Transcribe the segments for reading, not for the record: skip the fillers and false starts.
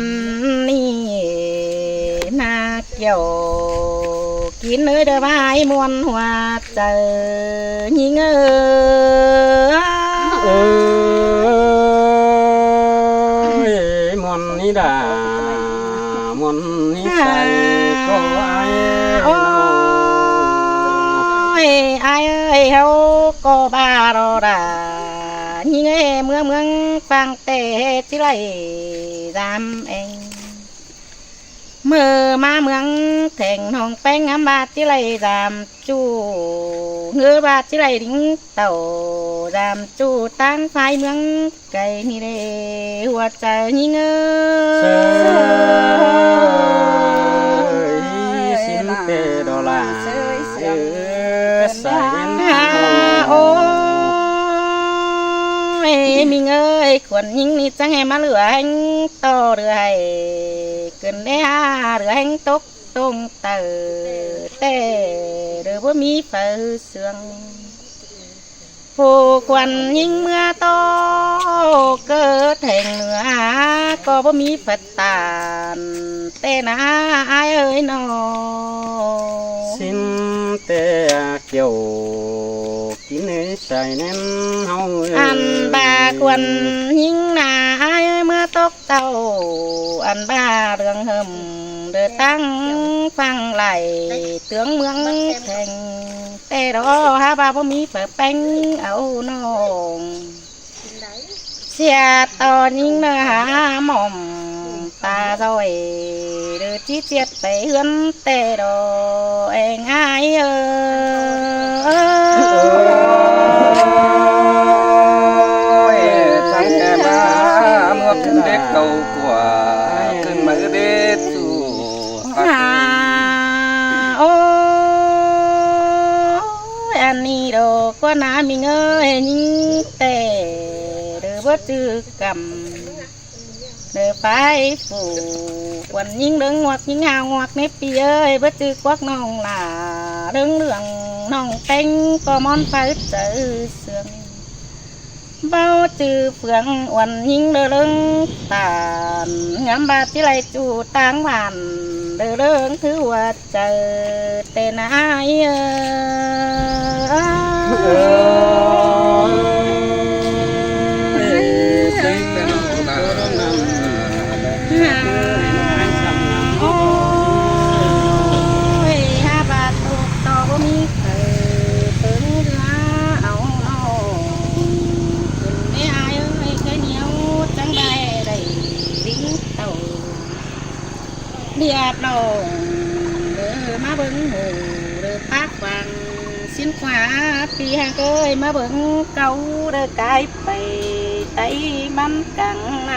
นนี่นาเกี่ยวกินเนื้อเดือบายมวนหัวเจอยิงมวนนี่ด่ามวนนี่ใส่ก็โอ้ยไอ้เอ้ยเขาก็บารอดายิงเมืองฟังเตะที่ไรดำเองเมื่อมาเมืองแข่งห้องแป้งงามบาดที่ไรดำจูเงือบาดที่ไรดิ้งเต่าดำจูตั้งไฟเมืองไก่นี่เลยหัวใจยิงสินเตดอลาใส่โอ้มีเงยขวนยิงนี่จังให้มาเหลือแห่งต่อเรือให้เกินได้เหลือแห่งตกตรงเตอแต่เรือว่ามีเฟือเสืองผู้ควันยิงเมื่อโตเกิดแห่งเหนือก็บ่มีปัตตานแต่นาอายเอ้ยนอสินเตเกี่ยวกินใส่แน่นเฮาอันบาควันยิงนาอายเมื่อตกเต่าอันบาเรื่องเฮิมเดือตั้งฟังไหลเตืองเมืองแข่งแต่รอหาบาบ่มีเปิดแป้งเอาน้องเสียตอนยิงเนื้อหาหม่อมตาซอยหรือจีเจียดไปเฮือนแต่ดอเองอายสังแกมาเมื่อเป็นเด็กเก่ากว่าขึ้นมาเด็ดสู่โอ้อันนี้ดอกว่าน้ามีเงยยิงแต่เดือบ่จือกำเดือไปฝูวันยิงเรื่องงวกยิงหาวงวกในปีเอ้ยบ่จือกวักน้องหล่าเรื่องน้องเต็งก็มอนไปเจอเสื่อมเบาจือเฟืองวันยิงเรื่องตานงามบาดที่ไรจูต่างผ่านเรื่องถือว่าเจอแต่นายเดียบเราเดินมาเบิ้งหมูเดินปากฟังสิ้นขวาปีหางเกยมาเบิ้งเก่าเดินกายไปไตมันกังน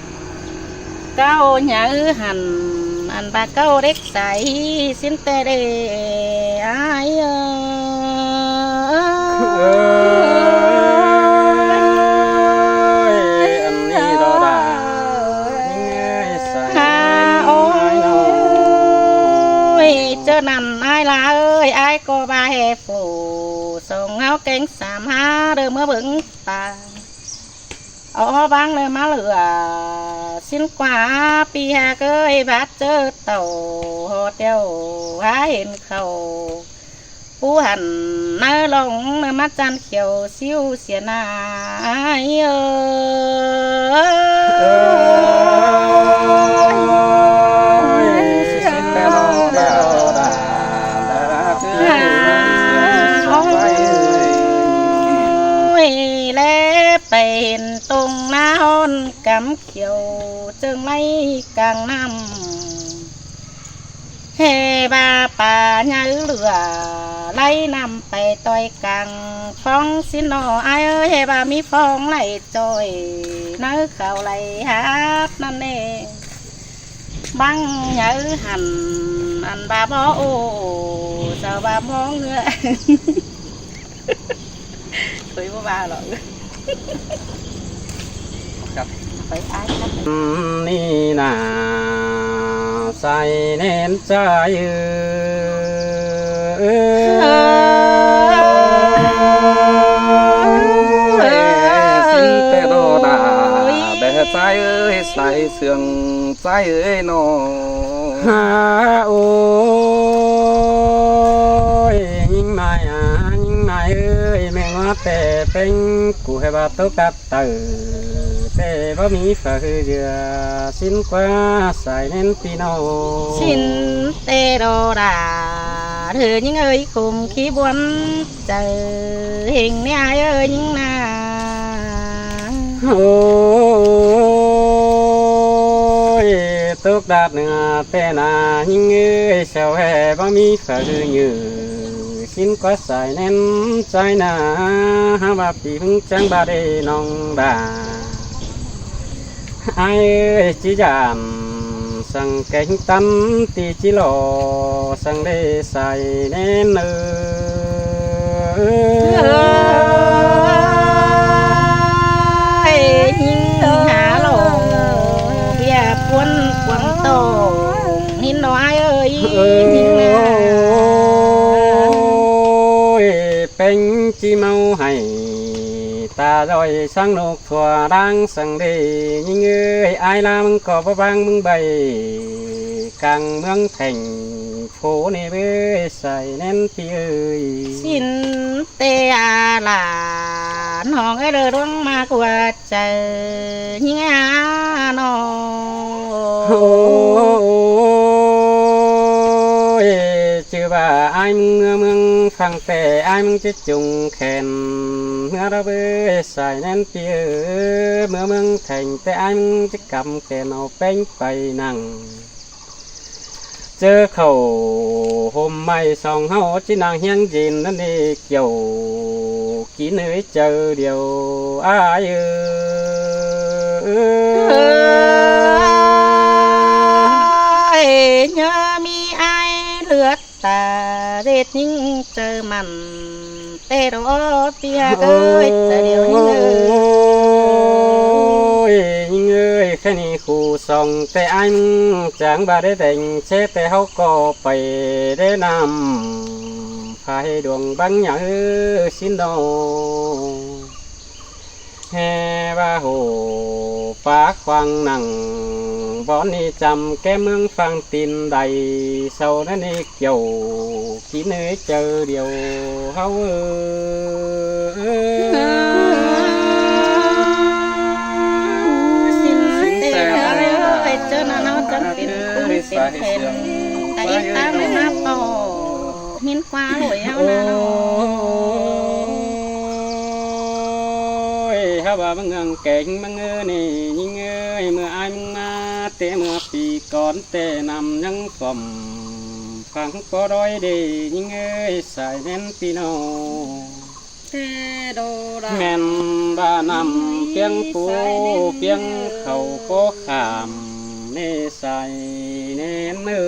ำเก้าหยาหันอันบาเก้าเด็กใสสิ้นแต่เดอายเจอนั่นไอ้ละเอ้ยไอ้ก็บาเฮฟูส่งเอาเก่งสามหาเดิมเมื่อบึงตาเอาบางเลยมาเหลือสิ้นกว่าปีหาเกยบาดเจอเต่าหอเดียวหาเห็นเขาผู้หันเนื้อลงเนื้อมัดจันเขียวซิวเสียนาไปเห็นตรงหน้าห้อนกำเขียวจึงไม่กลางน้ำเฮบาป่าเนื้อเหลือไล่นำไปต่อยกังฟองสินอไอเฮบามีฟองไหลจอยเนื้อเขาไหลฮับนั่นเองบังเนื้อหันอันบาบอโอเจ้าบามองเงือเคยบ่าหรอกไปไอ้นี่นาใส่เน้นใจสินเตโดดาเด สายเอ้ยสายเสื่องสายเอ้ยนอ ฮาโอ้ยยิ่งนายยิ่งนายเอ้ยแม่งว่าแต่เป็นกูให้บาตุกัดตื่แต่บ่มีฝาคือเดือสิ้นกว่าสายเน้นพี่น้อง xin tê đồ đà thử những ơi cùng khí buồn chờ hình nè ai ơi những nà โอ้ยตุกดาดเนื้อแต่นายิ่งเอ้ยเสาแห่บ่มีฝาคือยือสิ้นกว่าสายเน้นใจนาหาบาปีพึ่งจังบาได้น้องดาไอ้เอ้ยจีจานสั่งแกงตันตีจิโลสั่งได้ใส่แน่นเอnhững há lộ bia cuốn cuốn tổ nhìn nó ai ơi những nà เป็นจีเมาให้ตาดอยช่างนกถั่วดังสั่งได้ยิ่งเอ้ยไอ้ลามึงก็บ่บางมึงใบกลางเมืองแผ่งโผนี่เบ้ยใส่แน่นพี่เอ้ย xin tê à là nó cái đời đông mà qua chờ những à nó โอ้ยชื่อว่าไอ้เมืองฟังแต่ไอ้มึงจะจุงแขนเมื่อเราเบ้ยใส่แน่นพี่เอ้ยเมื่อเมืองแผ่งแต่ไอ้มึงจะกำแขนเอาแป้งไปนั่งเจอเขาห่มไม่สองเฮาจีนางเฮียงยินนั่นเองเกี่ยวกินเอ้ยเจอเดียวอ้ายnhớ mi ai lướt ta dệt những chờ mặn tê đó tia ơi chờ điều những ơi ยิ่งเอ้ยแค่นี้คู่สองแต่อันจางบาได้แต่งเช็ดแต่เขาก็ไปได้นำพายดวงบังหยาสินดอแห่ว่าโหปากฟังหนังบอนนี่จำแกเมืองฟังตีนใดเศร้านั่นเองเกี่ยวกินเอ้ยเจอเดียวเขาเป็นเพนแต่อีตาไม่นับต่อมินฟ้าหลวยเอานะ ถ้าว่ามึงเงเก่งมึงนี่ยิ่งเอ้ยเมื่อไอ้มึงมาเตะเมื่อปีก่อนเตะนำยังฝ่อมฟังปอร้อยดียิ่งเอ้ยใส่แม่นพี่น้องแม่นบ้านำเพียงปูเพียงเขาโปขามเนใส่เน้นเนื้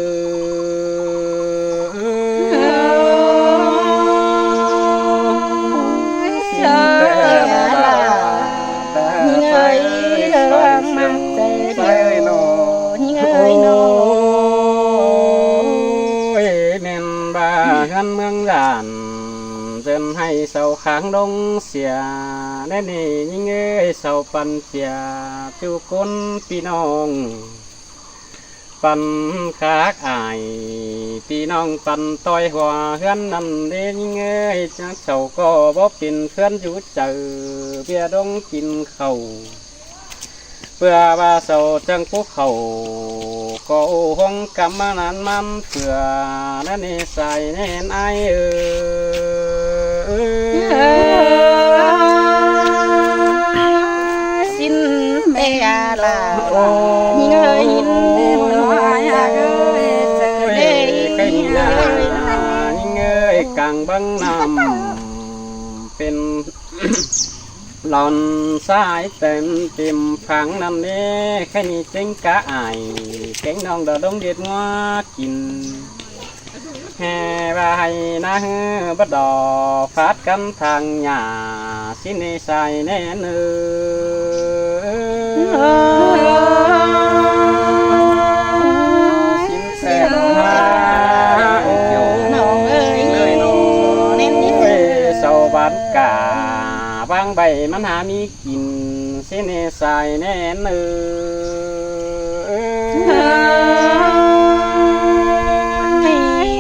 เมืองด่านเดินให้เสาขางดงเสียแน่นี่ยิ่งเอ้ยเสาปันเปียจูก้นพี่น้องปันขากอายพี่น้องปันต้อยหัวเฮือนนั่นเด้ยิ่งเอ้ยจักเสาก็บ่เป็นเพื่อนอยู่เจอเบียดงกินเขาเพื่อว่าเสาจังพวกเขาก็ห้องกำมานานมันเพื่อนั่นนี่ใส่แน่นไอxin mẹ là nhìn ơi nhìn nói ơi cái nhìn ơi càng băng nằmเป็นหลอนสายเต็มเต็มฝังนั่นเด้แค่นี้เจ๊งกะอายแกงน้องดอดงเด็ดงัวกินแห่ใบนะบัดดอฟาดกันทางหญ้าสินใส่แน่เนื้อสินแสบมาน้องเอ้ยเลยน้องเน้นนิดเศร้าบ้านกาบางใบมันหามีกินเส สิเนสายแน่น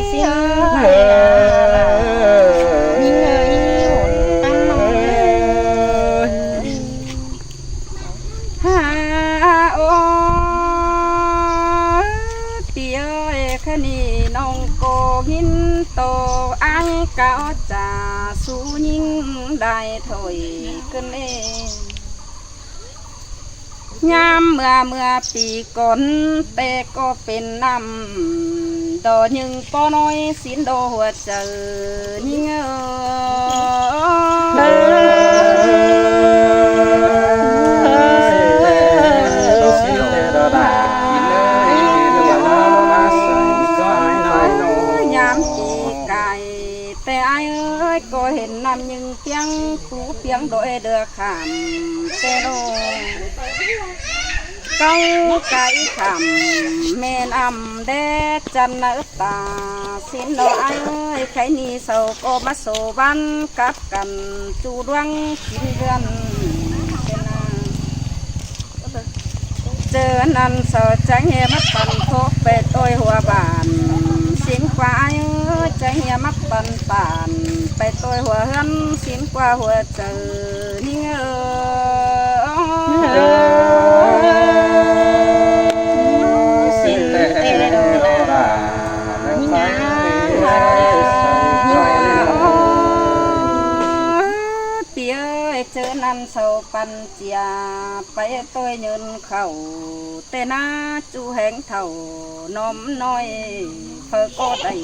เสียยิงหนตั้งน้อยฮาโอเตียแค่นี้น้องโกหินโตไอ้เก่าจ่าสู้ยิ่งได้ถอยกันเองยามเมื่อปีก่อนแต่ก็เป็นน้ำดอยังป้อน้อยสินโดหัวเจอยิ่งยามปีไก่แต่ไอ้เอ้ยก็เห็นน้ำยังเพียงผูเพียงโดยเดือขามแต่โนเก้าไก่ขำเมนอำแดดจันเนตาสินโนไอ้เอ้ยใครนี่เศร้าก็มาโซบันกับกันจูดวงกินเดือนเจอนันเศร้าจังเฮมัดปันโคไปตัวหัวบานสินกว่าเอ้ยจังเฮมัดปันปานไปตัวหัวหันสินกว่าหัวเจอนี่เจอนันเศร้าปันเจียไปตัวเงินเข่าแต่หน้าจูแหงเท่าน้อมน้อยเพื่อก็ได้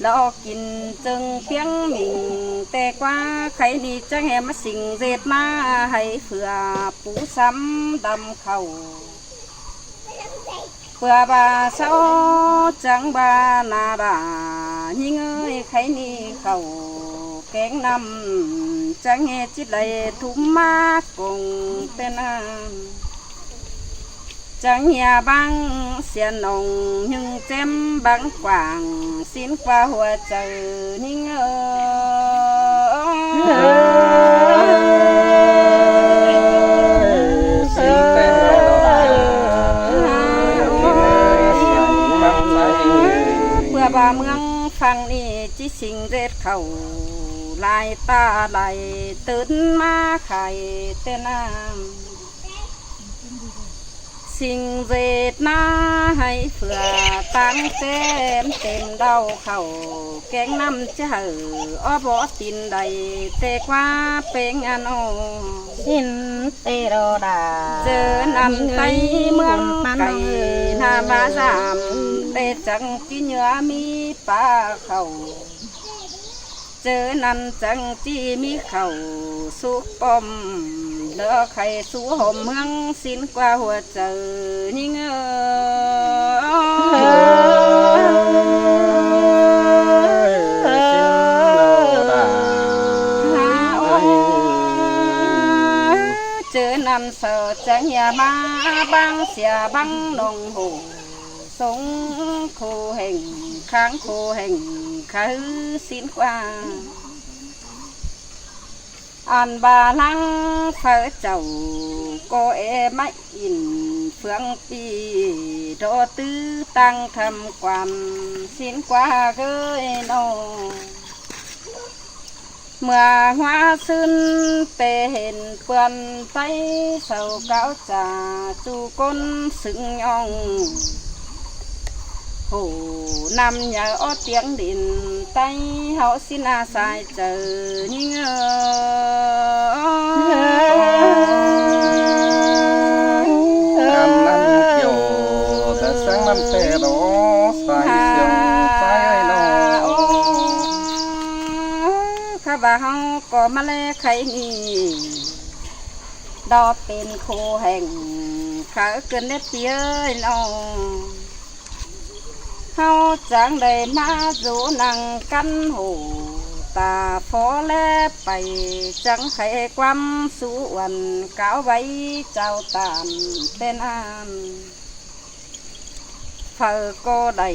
แล้วกินจึงเพียงหมิ่งแต่กว่าใครนี่จังแหมาสิ่งเจ็ดมาให้เผื่อปูซ้ำดำเข่าเพื่อบาเศร้าจังบานาดายิ่งเอ้ยใครนี่เข่าแกงนำจังเฮจิตไหลทุ่มมากกงเป็นจังเฮียบังเสียนองยึงเจ็มบังกว่างสินกว่าหัวใจนิ่งเพื่อบาเมืองฟังนี่จิสิงเร็ดเข่าลายตาไหลตื่นมาไข่เต้นน้ำสิ่งเร็ดหน้าให้เผื่อตั้งเต็มเดาเข่าแกงน้ำเจ้าอ้อบอตินใดแต่กว่าเป็นอันโอสินเตโรดาเจอนำไตเมืองไก่นามาสามแต่จังกินเนื้อมีปลาเข่าเจอนันจังจีมีเข่าสุกปมเลือไข่สู้ห่มเมืองสินกว่าหัวเจอนี่เงเจอนันเสือจังยามาบังเสียบังนงหูสงโคแห่งค้างโคแห่งคือสินกว่าอันบาลังเฝ้าเจ้าก็ไม่อินเฟืองปีโดตื้อตั้งทำความสินกว่าเกยโนเมื่อหัวซึนเตเห็นเปื่อนไปเศร้าเก้าจ่าจูก้นสึงยองโหนำอย่าอ้อเตียงดินไตเฮาสินาสายเจอยิ่งน้ำเกี่ยวแต่แสงมันเตะดอสายเสียงสายน้อข้าบ่าเฮาก็มาแลไข่นี่ดอกเป็นโคแห่งขาเกินเล็ดเตี้ยน้องเฮาจังได้มาดูนังกันหูตาพอแลไปจังไขความสุวรรณก้าวไว้เจ้าตามเป็นอันเธอก็ได้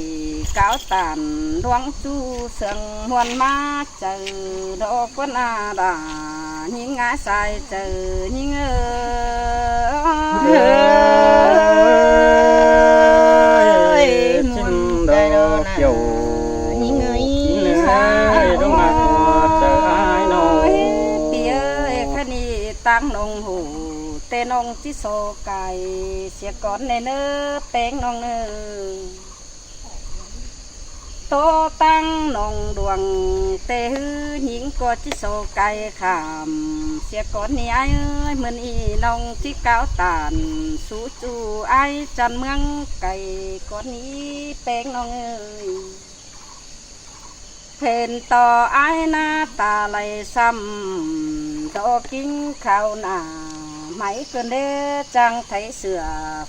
ก้าวตามดวงจูเสียงมวนมาเจอดอกวนาดา หิงงาใส่เจอหิงจินดอกเกี่ยวยิงเอ้ยดงมาเจออ้ายน้อง เปียขณีตั้งนงหูเตนงจิโซไก่เสียก่อนในเนื้อแป้งนองเนื้อโตตั้งนองดวงเตหือหญิงก็จิโซไก่ขามเสียก่อนนี่ไอ้เอ้ยเหมือนอีน้องที่ก้าวตานสู้จูไอ้จันเมืองไก่ก่อนนี้แป้งนองเอ้ยเพนต่อไอ้หน้าตาไหลซ้ำดอกกิ้งข้าวหน้าไหมเกินเด้จังไทยเสือ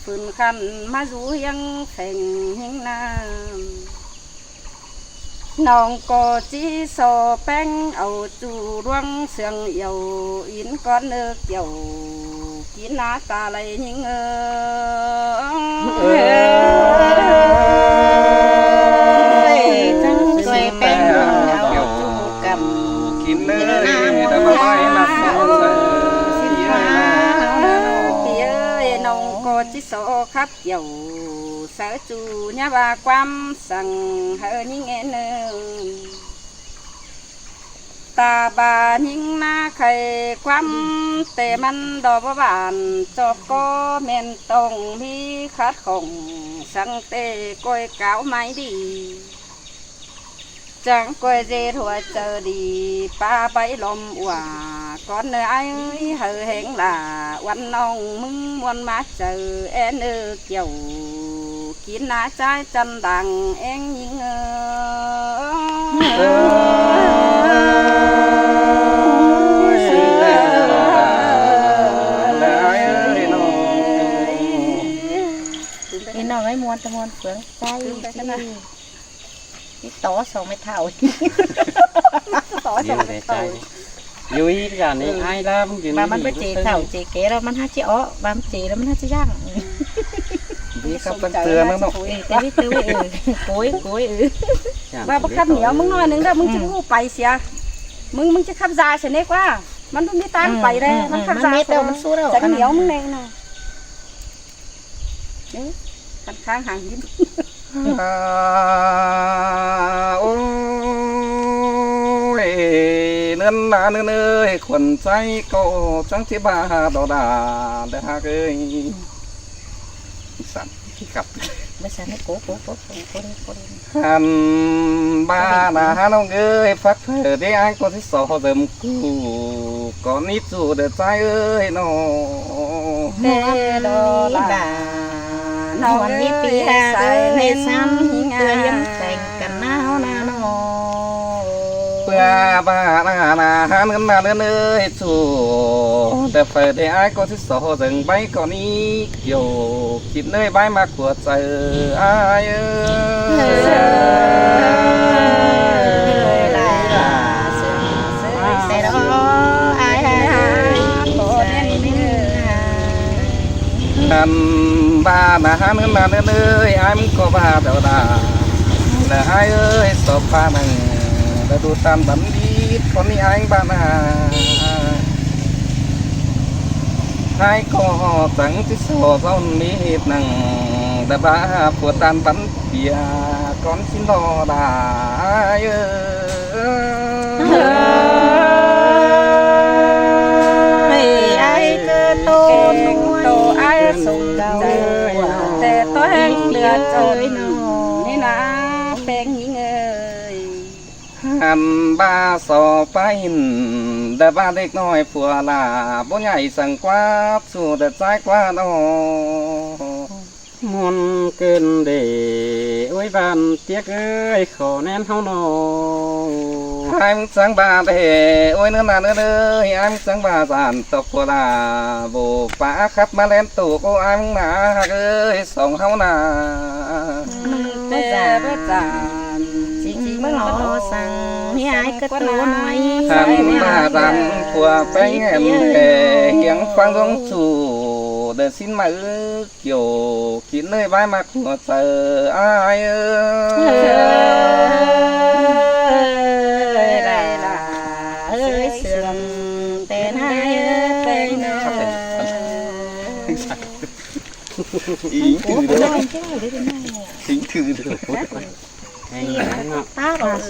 ฝืนคันมาอยู่ยังแข่งหิงน้ำน้องก็จีโซแป้งเอาจูร่วงเสียงเหี่ยวอินก้อนเนื้อเกี่ยวกินหน้าตาไหลหิงจังสวยแป้งเอาจูกำ กินเลยแต่มาไม่นักเสียใจ น้องก็จิโซครับเกี่ยวเสือจูเนี่ยว่าความสั่งเฮยิ่งเงินตาบายิ่งมาไข่ความแต่มันดอกบานจอบก็เมนตรงมีคัดของสั่งเตะก้อยก้าวไม้ดีจังก้อยเจหัวเจอดีป้าใบลมว่าก่อนเนื้อไอ้เหอแหงล่ะวันน้องมึงมวนมาเจอเอ็นเอเกี่ยวกินหน้าใจจันดังเอ็งยิงนี่น้องไอ้มวนตะมวนเฟืองใจที่ต่อสองไม่เท่า ต่อ ยื จาก นในใจยุ้ยกันนี่ไอ้ละมึงยืน mà mình phải chỉ thảo chỉ kế rồi mình hát chỉ ó mà mình chỉ là mình hát chỉ răng นี่ครับตั้งเตือนนะเนาะ cái biết tư cối cối ว่าบักขับเหนียวมึงน้อยหนึ่งเด้อมึงจะหู้ไปเสียมึงจะขับยาเสียเน็กว่ามันต้องมีตังไปเลยมันขับยา mét đâu mình xua đâu จะเหนียวมึงเองนะนี่ขันข้างห่างยิ้ม โอ้ยเนื้อหนาเนื้อเอ้ยขวัญใจก็จังที่บ้าดอดาได้หากเอ้ยสั่นที่กลับ bây giờ nó cố đi หันบ้านาน้องเอ้ยฟักเธอได้ไอ้ก็ที่สอเดิมกูก่อนนี้จู่เดือดใจเอ้ยน้อง đê đô là nó đi pi ha này xăm tươi thành cành áo na nó เพื่อบ้านาหาเงินมาเนื้อจู่แต่เธอได้ไอ้ก็ที่สอเดิมใบก่อนนี้เกี่ยวคิดเนื้อใบมากกว่าใจไอ้เอ้ย นันบ้านาเนื้อนาเนื้อไอ้มึงก็บ้าเดาดาแต่ไอ้เอ้ยสอบบ้านังแต่ดูตามบันดีคนนี้ไอ้บ้านาไอ้ก็ตั้งที่สอบเรานี้นังแต่บ้าปวดตามบันเบียก่อนสิ้นรอดาเอ้ย tổ ai sùng đầuแต่ตัวแห้งเหลือจนนี่นะเป็นยิงเอ้ย หันบ้าสอไปแต่บ้าเด็กน้อยผัวลาบ่ใหญ่สั่งกว่าสู่แต่ใจกว่าน้อ มนเกินเดโอ้ยบานเตี้ยเอ้ยขอแน่นเฮาหนอ ให้มึงสั่งบ้าเด้โอ้ยเนื้อหนาเนื้อให้มึงสั่งบ้าสานตกผัวลาโบป้าขับมาเล่นตู่ก็ไอ้มึงหนาเอ้ยส่งเฮาหนา แต่ว่าจาน chính mới ngỏ sang hi ai cái tổ nói หันมาดันผัวไปแง่เหียงฟังดวงสู่เดินสิ้นมาเกี่ยวกินเลยใบมาหัวเจอไอ้เอ้ย ơi sườn tên ý thử Ủa, đó cái này để bên này. tính thử được Hay ná. Ta bảo